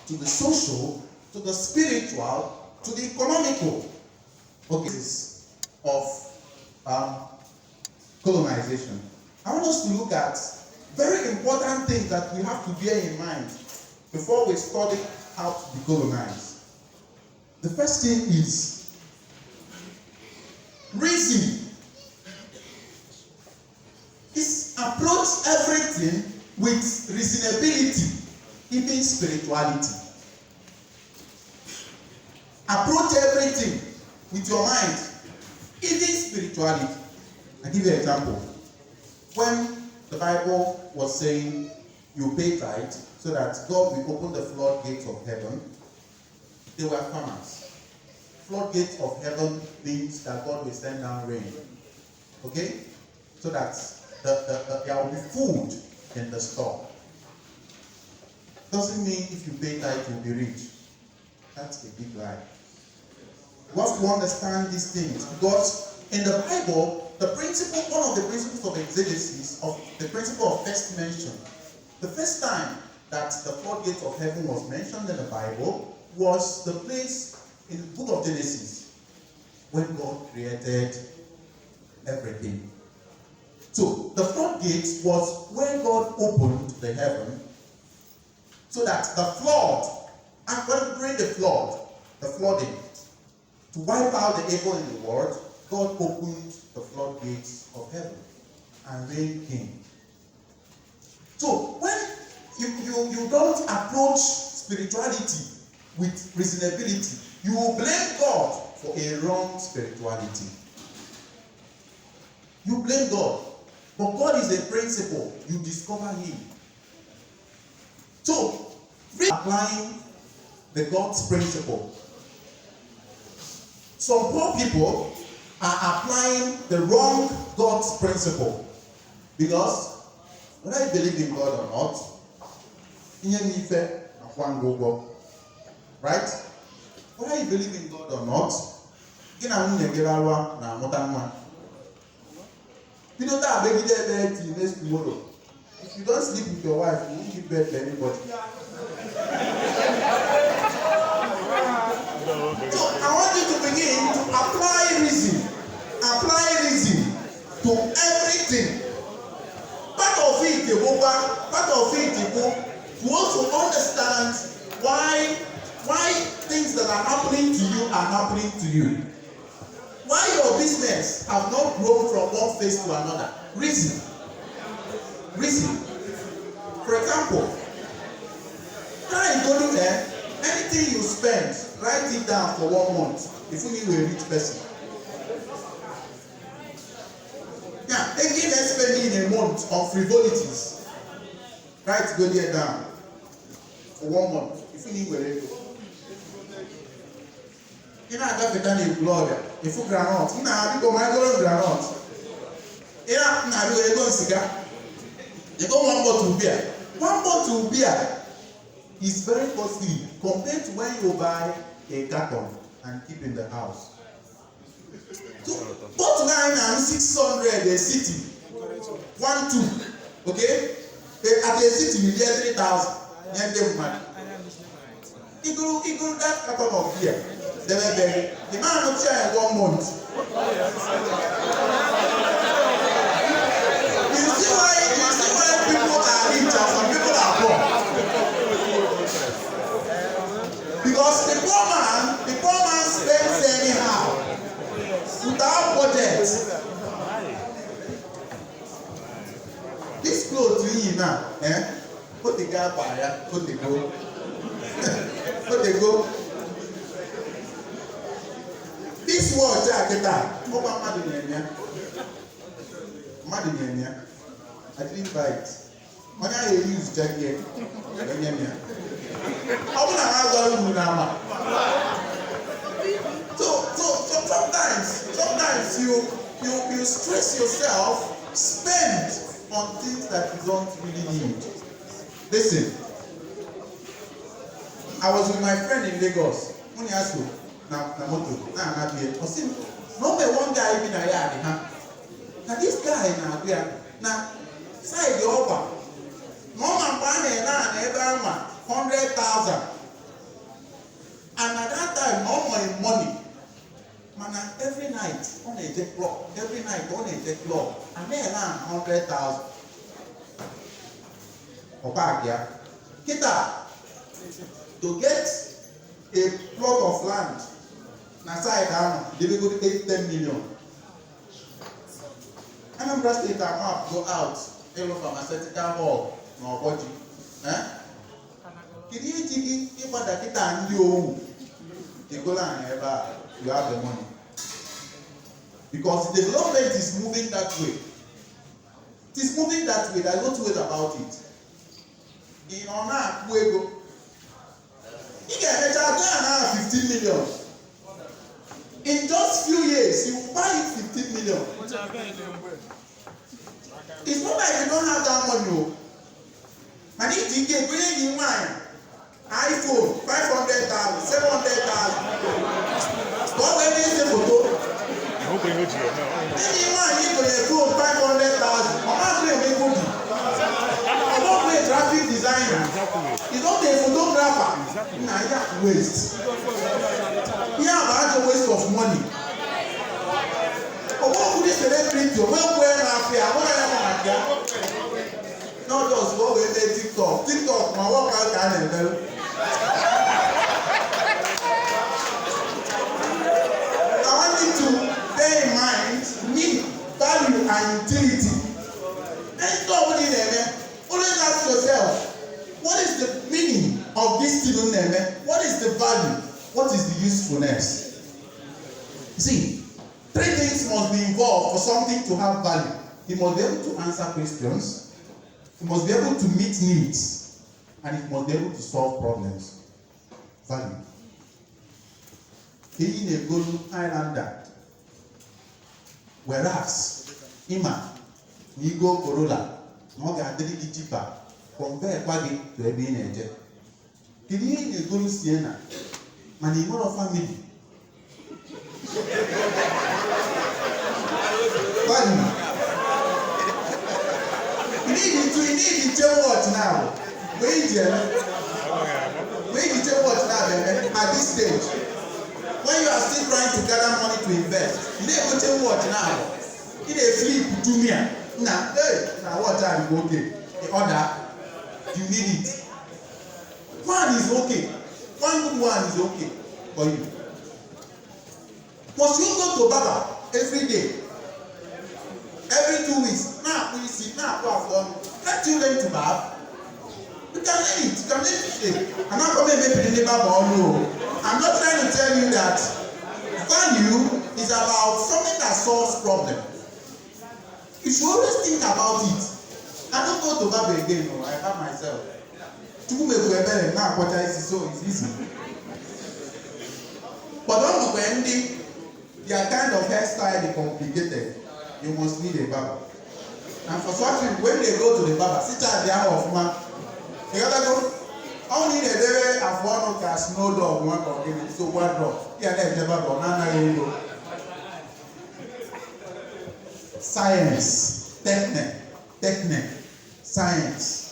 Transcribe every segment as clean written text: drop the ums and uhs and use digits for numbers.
to the social, to the spiritual, to the economical basis of colonization. I want us to look at very important things that we have to bear in mind before we study how to decolonize. The first thing is reason. Is approach everything with reasonability, even spirituality. Approach everything with your mind, even spirituality. I'll give you an example. When the Bible was saying you pay tithe so that God will open the floodgates of heaven, they were farmers. Floodgates of heaven means that God will send down rain. Okay? So that there will be food in the store. Doesn't mean if you pay tithe you'll be rich. That's a big lie. You have to understand these things because in the Bible, the principle, one of the principles of exegesis, of the principle of first mention, the first time that the floodgates of heaven was mentioned in the Bible was the place in the book of Genesis when God created everything. So the floodgates was when God opened the heaven so that the flood, and during the flooding, to wipe out the evil in the world, God opened the floodgates of heaven and rain came. So when you don't approach spirituality with reasonability, you will blame God for a wrong spirituality. You blame God. But God is a principle. You discover Him. So, applying the God's principle. Some poor people are applying the wrong God's principle. Because whether you believe in God or not, right? Whether you believe in God or not, you know that baby there next tomorrow. If you don't sleep with your wife, you won't give birth to anybody. So I want you to begin to apply reason to everything. Part of it, you also understand why things that are happening to you are happening to you. Why your business have not grown from one phase to another? Reason. For example, try and go there. Anything you spend, write it down for 1 month. If you need a rich person. Yeah, taking and spending a month on frivolities. Write go there down for 1 month. If you need a rich person. You know, Cathedral Ekwulobia. If you granite, you know, I go my granite. You know, I do a cigar. You go 1 bottle beer. 1 bottle beer is very costly compared to when you buy a carton and keep in the house. So, both 9 and 600 a city. 1, 2. Okay? At a city, you get 3,000. You get money. You go that carton of beer. The man not share 1 month. You see why people are rich and some people are poor. Because the poor man spends anyhow without budget. This clothes you now, put the guy by put the go. Put the go. This watch I get that. I didn't buy it. When I use jacket, so sometimes you stress yourself, spend on things that you don't really need. Listen, I was with my friend in Lagos. When he asked me, now one guy even a yard, now this guy now side the over. Mom and Pane now 100,000. And at that time, all my money, man, every night on a jet clock, and then 100,000. Obagia, kita to get a plot of land, na side down, they will go to 10 million. Anambra State map go out, hello pharmaceutical hall, no body. Kidi tiki ipada kita ndi owu. You go and you have the money. Because the development is moving that way. It is moving that way, there's no two ways about it. In Ona Puego, you can have 15 million. In just few years, you buy 15 million. It's not like you don't have that money. And if you get bring in mind, iPhone 500,000, 700,000. What will you say for those? Anyone you go a phone 500,000. I'm not going to make money. I'm not going to graphic designer. He's not a photographer. Nah, yeah, waste. Yeah, but a waste of money. Oh, what would you celebrate? Well, where are you? Not just go with the TikTok. TikTok, my work out can help. I want you to bear in mind need, value, and utility. And nobody there, always ask yourself, what is the meaning of this student name? What is the value? What is the usefulness? See, three things must be involved for something to have value. You must be able to answer questions. You must be able to meet needs, and it must be able to solve problems. Value. Being a good Highlander, whereas Ima, Nigo Corolla, Moga Deliki cheaper, compare Quaggy to a being a jet. Being a good Sienna, Manimoro family. Value. We need to tell what now. Wait to tell what now at this stage. When you are still trying to gather money to invest, you need to tell what now. You need to flip to me. Now, hey, now what time you okay? The other, you need it. One is okay. One good one is okay for you. Must you go to Baba every day? Every 2 weeks. Now, we see now, can't you learn to bath? You can learn it. You can learn to stay. I'm not coming to make the neighbor no. I'm not trying to tell you that value is about something that solves problems. You should always think about it. I don't go to Baba again. No, I have myself. Now, so it's easy. But don't go ending. Their kind of hairstyle is complicated. You must need a barber. And for such people, when they go to the barber, sit at the hour of man. You gotta go. Only the day of one cast no dog, one or give it so one dog. Yeah, that's never go. Nana, science, technique, science.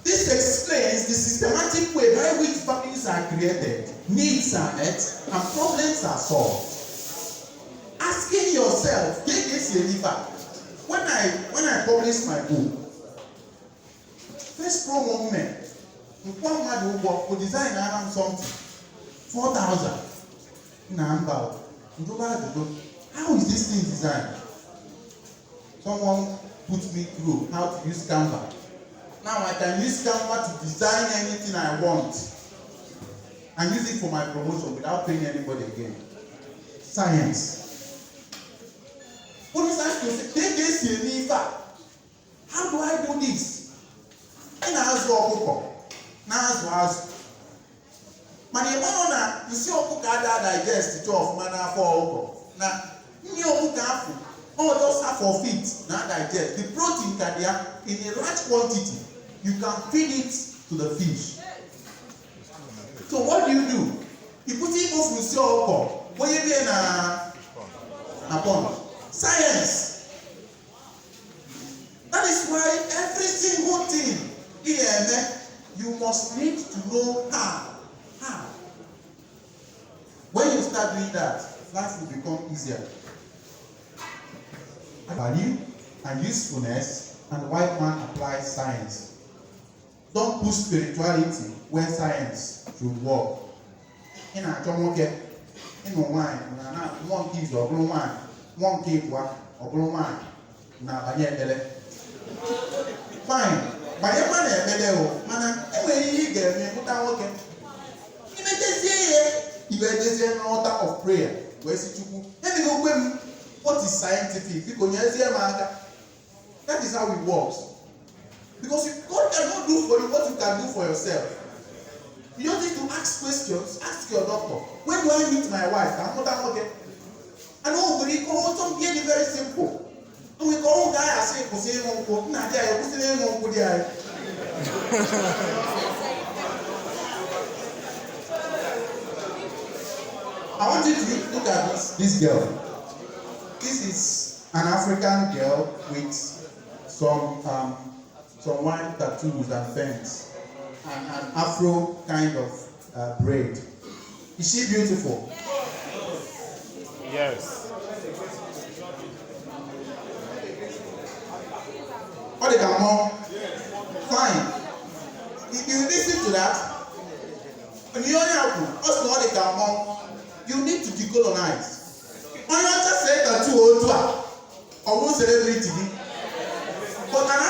This explains the systematic way by which values are created, needs are met, and problems are solved. Asking yourself, when I published my book, first promo men, one man who design something, 4,000. How is this thing designed? Someone put me through how to use Canva. Now I can use Canva to design anything I want and use it for my promotion without paying anybody again. Science. What is ask yourself, how do I do this? And I ask you see digest the of manner for now. Just half of it now digest. The protein can be in a large quantity. You can feed it to the fish. So what do? You put it off with your when you be in a pond. Science. That is why every single thing here you must need to know how. How? When you start doing that, life will become easier. Value and usefulness, and the white man applies science. Don't push spirituality where science should work. In a tomoke, in a wine, one kids or blue wine, one cake or blue wine, na banyele. Fine, but your man is better. Man, when you get me, put on working. You may just say, you are just an altar of prayer. Where's it? Let me go with what is scientific? Because that is how it works. Because God cannot do for you what you can do for yourself. You don't need to ask questions. Ask your doctor. When do I meet my wife? I'm not okay. I know we call something very simple. And we call guy and say, I want you to look at this girl. This is an African girl with some white tattoos and fangs and an afro kind of braid. Is she beautiful? Yes. What is that more? Fine. If you listen to that, when you you need to decolonize. When you just say that or one celebrity, but an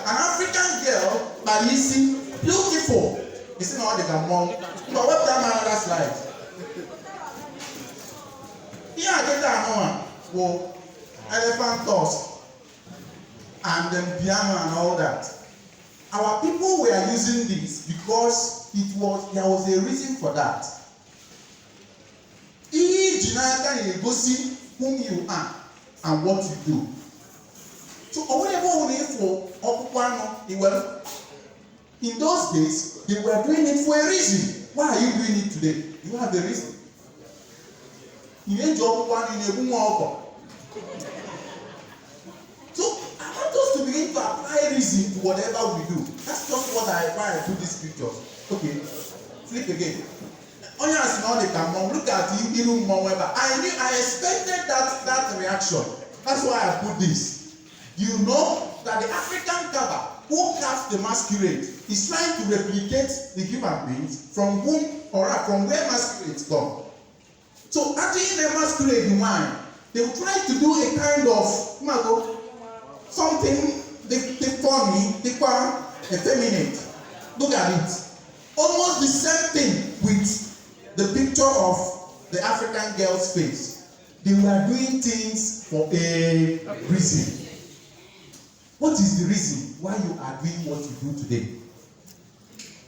African girl, but you see, beautiful. You see now they can mom. But what time another slide? Here I get that one. Elephant tusk and then piano and all that. Our people were using this because there was a reason for that. Each Jinaka go see whom you are and what you do. So whatever we need for Okupano, in those days they were doing it for a reason. Why are you doing it today? You have a reason. You need job one in a boom. So I want us to begin to apply reason to whatever we do. That's just what I do these pictures. Okay, flip again. Look at you, I expected that reaction. That's why I put this. You know that the African Kaba who cast the masquerade is trying to replicate the human beings from where masquerades come. So actually in the masquerade in mind, they will try to do a kind of something they funny, they effeminate. Look at it. Almost the same thing with the picture of the African girl's face. They were doing things for a reason. What is the reason why you are doing what you do today?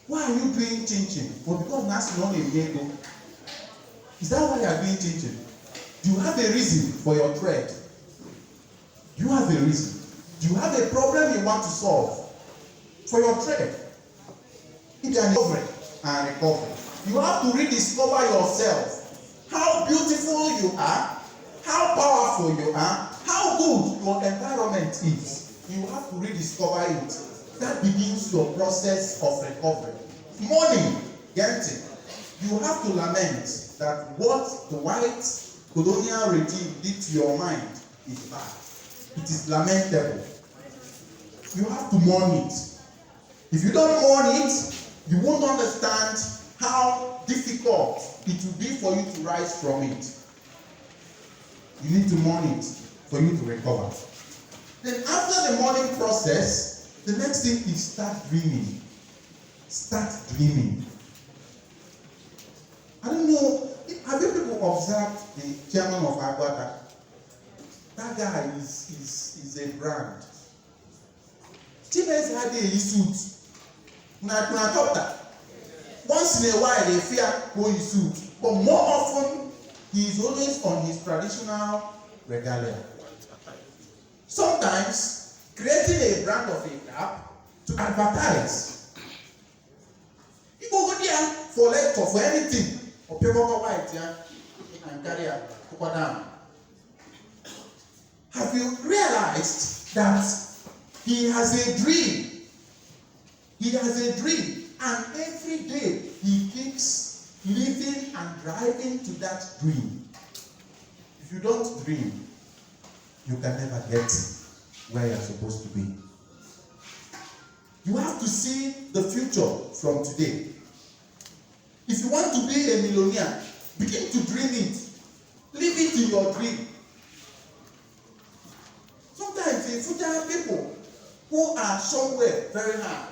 Why are you doing changing? Or because that's not a Lego? Is that why you are doing changing? Do you have a reason for your trade? Do you have a reason? Do you have a problem you want to solve for your trade? If you are recovering and recovering, you have to rediscover yourself. How beautiful you are, how powerful you are, how good your environment is. You have to rediscover it. That begins your process of recovery. Morning, getting. You have to lament that what the white colonial regime did to your mind is bad. It is lamentable. You have to mourn it. If you don't mourn it, you won't understand how difficult it will be for you to rise from it. You need to mourn it for you to recover. Then after the mourning process, the next thing is start dreaming. Start dreaming. I don't know, have you people observed the chairman of Aguata? That guy is a brand. Chibueze had a suit. Once in a while they fear going suit, but more often he is always on his traditional regalia. Sometimes creating a brand of a cap to advertise. People go there for lecture for anything. Or people go white and carry a down. Have you realized that he has a dream? He has a dream, and every day he keeps living and driving to that dream. If you don't dream, you can never get where you're supposed to be. You have to see the future from today. If you want to be a millionaire, begin to dream it. Live it in your dream. Sometimes in future people who are somewhere very high,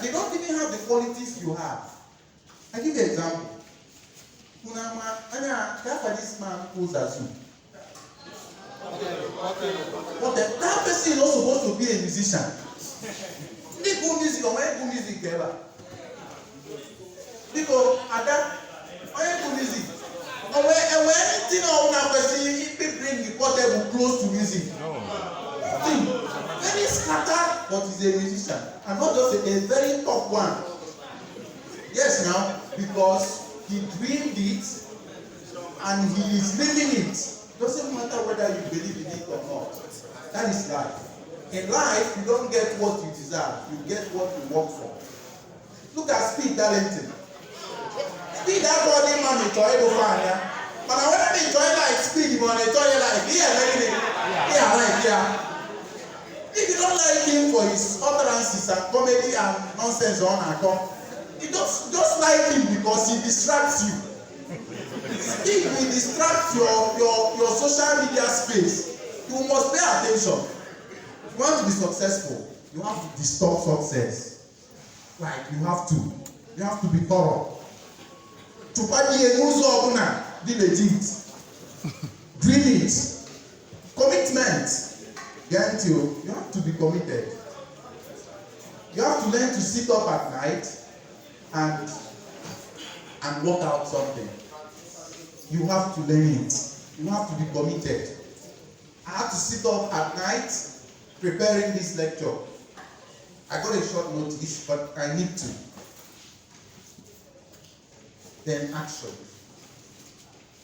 they don't even have the qualities you have. I give you an example. This man who's a zoo. But that person is not supposed to be a musician. They go music or when go music ever. Because at that, when go music, and when anything or one person people bring the portable close to music. Very scattered, but he's a musician, and not just a very top one. Yes, now because he dreamed it and he is living it. Doesn't matter whether you believe in it or not. That is life. In life, you don't get what you deserve. You get what you work for. Look at Speed Darlington. Speed that body man enjoy the fun, yeah. But I want to enjoy like Speed, but I enjoy like yeah. If you don't like him for his utterances and comedy and nonsense on and on, you just like him because he distracts you. If we distract your social media space, you must pay attention. If you want to be successful, you have to distort success. Like you have to be thorough. To party a news opener, be legit. Dream it. Commitment. Guarantee you have to be committed. You have to learn to sit up at night and work out something. You have to learn it. You have to be committed. I have to sit up at night preparing this lecture. I got a short notice, but I need to. Then action.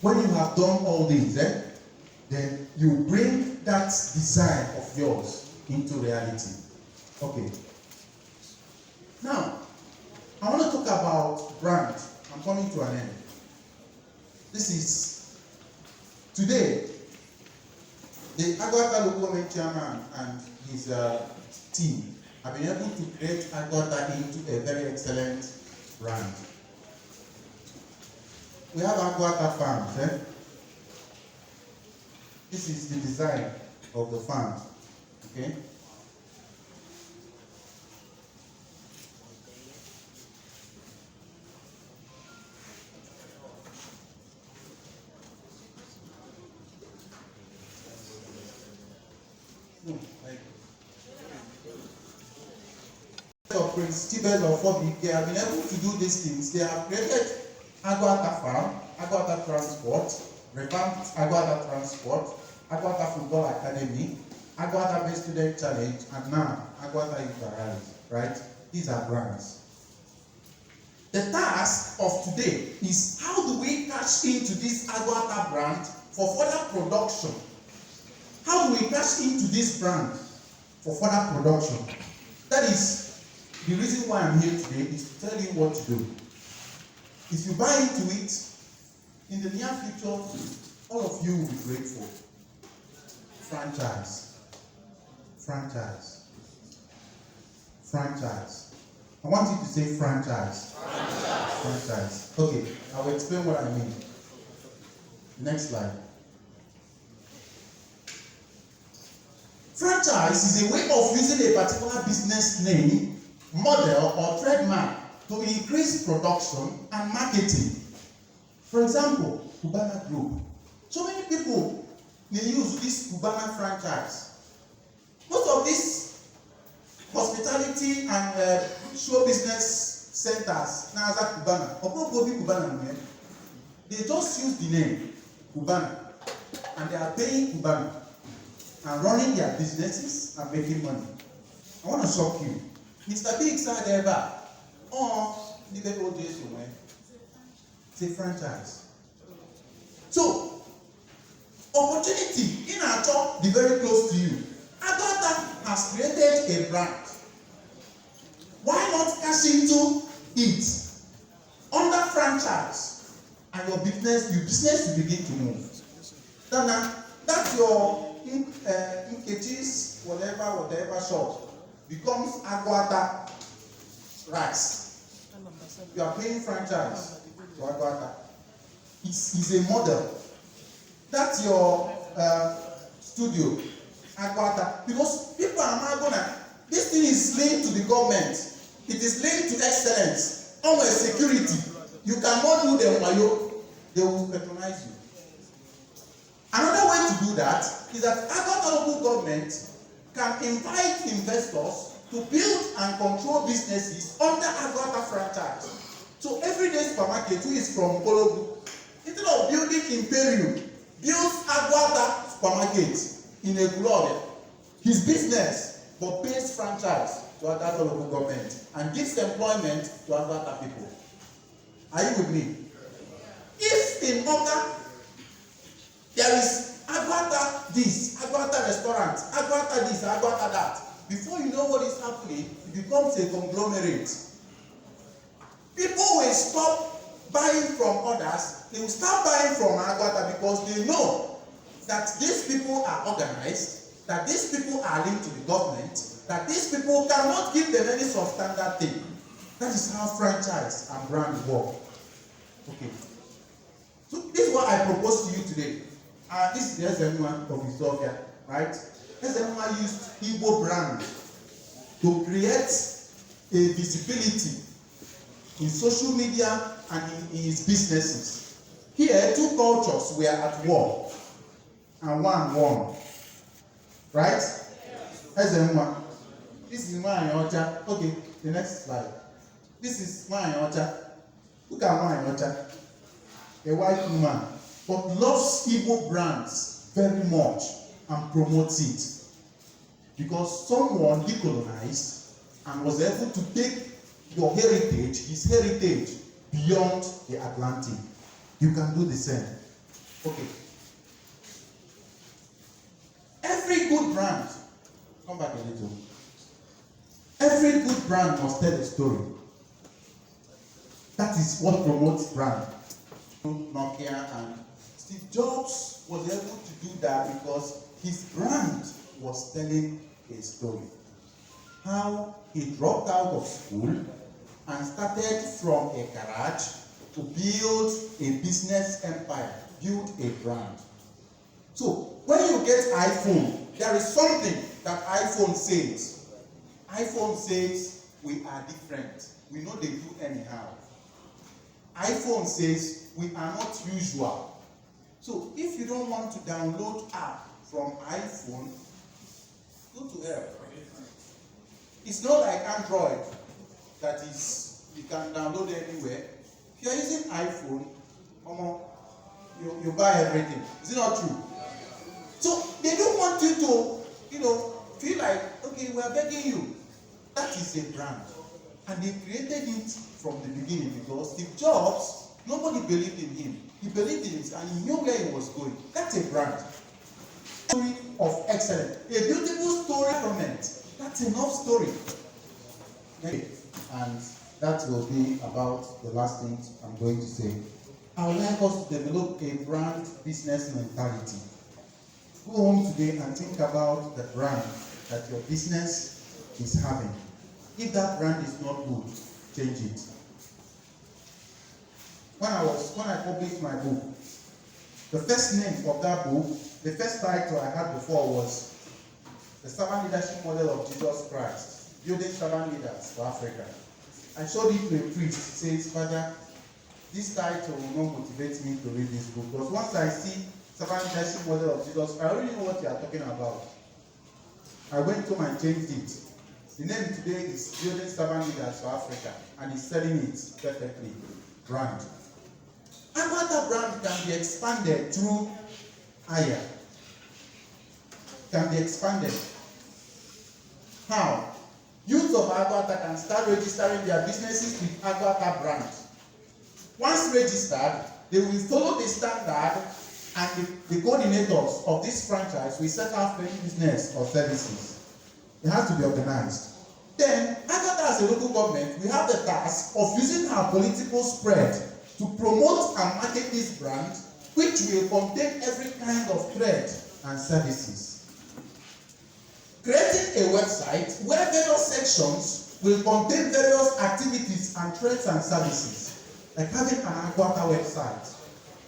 When you have done all these, then you bring that design of yours into reality. Okay. Now, I want to talk about brand. I'm coming to an end. This is today. The Aguata Youths chairman and his team have been able to create Aguata into a very excellent brand. We have Aguata farms. This is the design of the farm. Okay. Prince Chibueze of Ofobuike have been able to do these things. They have created Aguata Farm, Aguata Transport, revamped Aguata Transport, Aguata Football Academy, Aguata Best Student Challenge, and now Aguata Youths Arise. Right? These are brands. The task of today is how do we cash into this Aguata brand for further production? How do we cash into this brand for further production? That is the reason why I'm here today, is to tell you what to do. If you buy into it, in the near future, all of you will be grateful. Franchise. Franchise. Franchise. I want you to say franchise. Franchise. Franchise. Okay, I will explain what I mean. Next slide. Franchise is a way of using a particular business name, model, or trademark to increase production and marketing. For example, Cubana Group. So many people they use this Cubana franchise. Most of these hospitality and show business centers now as Cubana, or probably Cubana, they just use the name Cubana and they are paying Cubana and running their businesses and making money. I want to shock you. Mr. Big side ever or the people Jason, it's a franchise. So, opportunity in our top, the very close to you. Aguata has created a brand. Why not cash into it under franchise? franchise, and your business will begin to move. Then that's your Nkechi's whatever shop becomes Aguata Rice. You are paying franchise to Aguata. It's a model. That's your studio, Aguata. Because people are not gonna. This thing is linked to the government. It is linked to excellence. Almost security. You cannot do them wayo. They will patronize you. Another way to do that is that Aguata local government can invite investors to build and control businesses under Aguata franchise. So everyday supermarket who is from Kolobu, instead of building Imperium, builds Aguata supermarket in Ekwulobia. His business, but pays franchise to Aguata local government and gives employment to Aguata people. Are you with me? If in Oka there is Aguata this, Aguata restaurant, Aguata this, Aguata that, before you know what is happening, it becomes a conglomerate. People will stop buying from others. They will start buying from Aguata because they know that these people are organized, that these people are linked to the government, that these people cannot give them any substandard thing. That is how franchise and brand work. Okay. So this is what I propose to you today. This is the SMU of Ethiopia, right? SMU used Igbo brand to create a visibility in social media and in his businesses. Here, two cultures were at war, and one won. Right? SMU. This is Nwanyi Ocha. Okay, the next slide. This is Nwanyi Ocha. Look at Nwanyi Ocha. A white woman, but loves Igbo brands very much and promotes it. Because someone decolonized and was able to take your heritage, his heritage, beyond the Atlantic. You can do the same. Okay. Every good brand, come back a little. Every good brand must tell a story. That is what promotes brand. Nokia and Steve Jobs was able to do that because his brand was telling a story. How he dropped out of school and started from a garage to build a business empire, build a brand. So when you get iPhone, there is something that iPhone says. iPhone says we are different. We know they do anyhow. iPhone says we are not usual. So if you don't want to download app from iPhone, go to hell. It's not like Android that is you can download anywhere. If you are using iPhone, you buy everything. Is it not true? So they don't want you to, feel like, okay, we are begging you. That is a brand. And they created it from the beginning because Steve Jobs, nobody believed in him. He believed in it and he knew where he was going. That's a brand. Story of excellence. A beautiful story from it. That's enough story. Okay. And that will be about the last thing I'm going to say. I would like us to develop a brand business mentality. Go home today and think about the brand that your business is having. If that brand is not good, change it. When I published my book, the first name of that book, the first title I had before was The Servant Leadership Model of Jesus Christ, Building Servant Leaders for Africa. I showed it to a priest. He says, Father, this title will not motivate me to read this book because once I see Servant Leadership Model of Jesus Christ, I already know what you are talking about. I went home and changed it. The name today is Building Servant Leaders for Africa, and he's selling it perfectly. Brand. Aguata brand can be expanded through Aya. Can be expanded. How? Youths of Aguata can start registering their businesses with Aguata brand. Once registered, they will follow the standard and the coordinators of this franchise will set up any business or services. It has to be organized. Then, Aguata as a local government, we have the task of using our political spread to promote and market this brand, which will contain every kind of trade and services. Creating a website where various sections will contain various activities and trades and services, like having an Aguata website.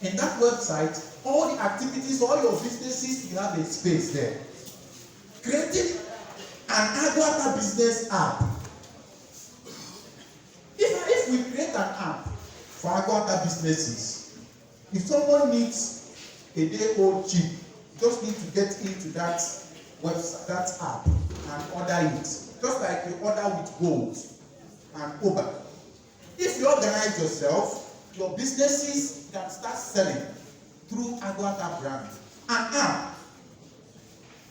In that website, all the activities, all your businesses, you have a space there. Creating an Aguata business app. If we create an app for Aguata businesses, if someone needs a day-old chip, you just need to get into that website, that app, and order it. Just like you order with Gold and Uber. If you organize yourself, your businesses can start selling through Aguata brand. An app.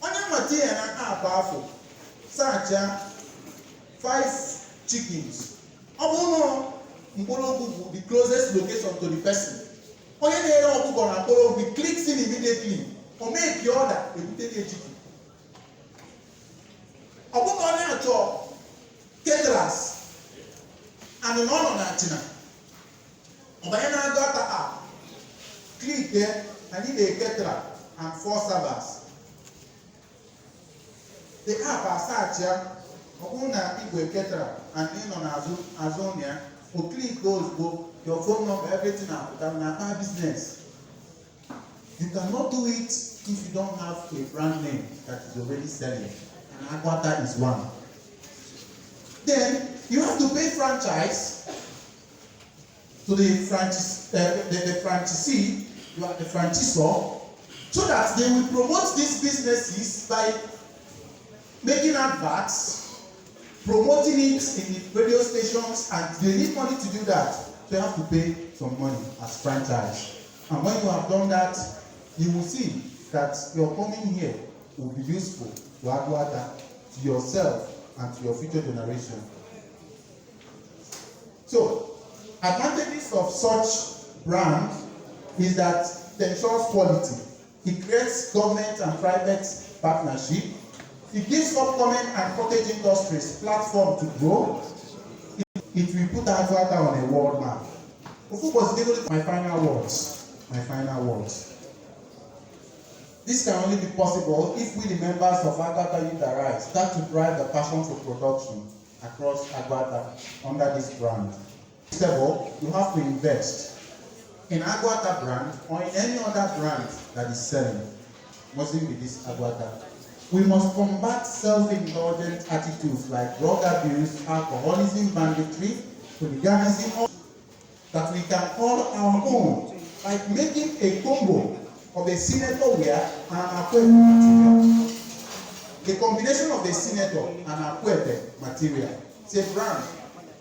On your material and an app, powerful. Such 5 chickens. The closest location to the person. Onye na-ere ọkụkọ na Nkologu clicks in immediately or make your order ebute the chicken. Ọkụkọ na-achọ caterers and nọ na China. Ọbanye na Aguata app. Click there and need a caterer and 4 servers. The app are search ya. Ọbụna igwe caterer and nọ na Azonia. For click those go. Your phone number, everything now, business. You cannot do it if you don't have a brand name that is already selling. And Aguata is one. Then you have to pay franchise to the franchisee, you are the franchisor, so that they will promote these businesses by making adverts, promoting it in the radio stations, and they need money to do that. So you have to pay some money as franchise. And when you have done that, you will see that your coming here will be useful to Aguata, to yourself, and to your future generation. So, advantages of such brand is that it ensures quality. It creates government and private partnership. It gives upcoming and cottage industries platform to grow. It will put Aguata on a world map. My final words. This can only be possible if we, the members of Aguata Youths Arise, start to drive the passion for production across Aguata under this brand. First of all, you have to invest in Aguata brand or in any other brand that is selling. Mustn't be this Aguata. We must combat self-indulgent attitudes like drug abuse, alcoholism, banditry, hooliganism, that we can call our own, like making a combo of a senator wear and an Akwete material. The combination of the senator and Akwete material. It's a brand.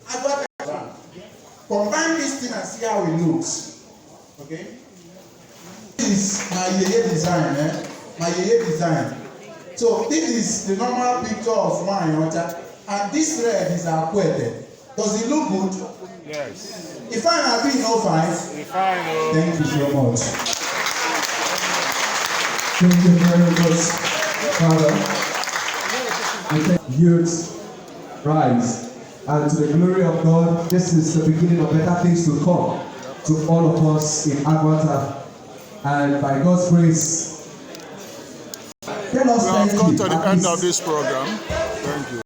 Aguata brand. Combine this thing and see how it looks. Okay? This is my yeye design. My yeye design. So this is the normal picture of mine, and this red is Akwete. Does it look good? Yes. If I have been no fine. Thank you so much. Thank you very much, Father. I thank Youths Rise. And to the glory of God, this is the beginning of better things to come to all of us in Aguata. And by God's grace, tell us we have come to the end of this program. Thank you.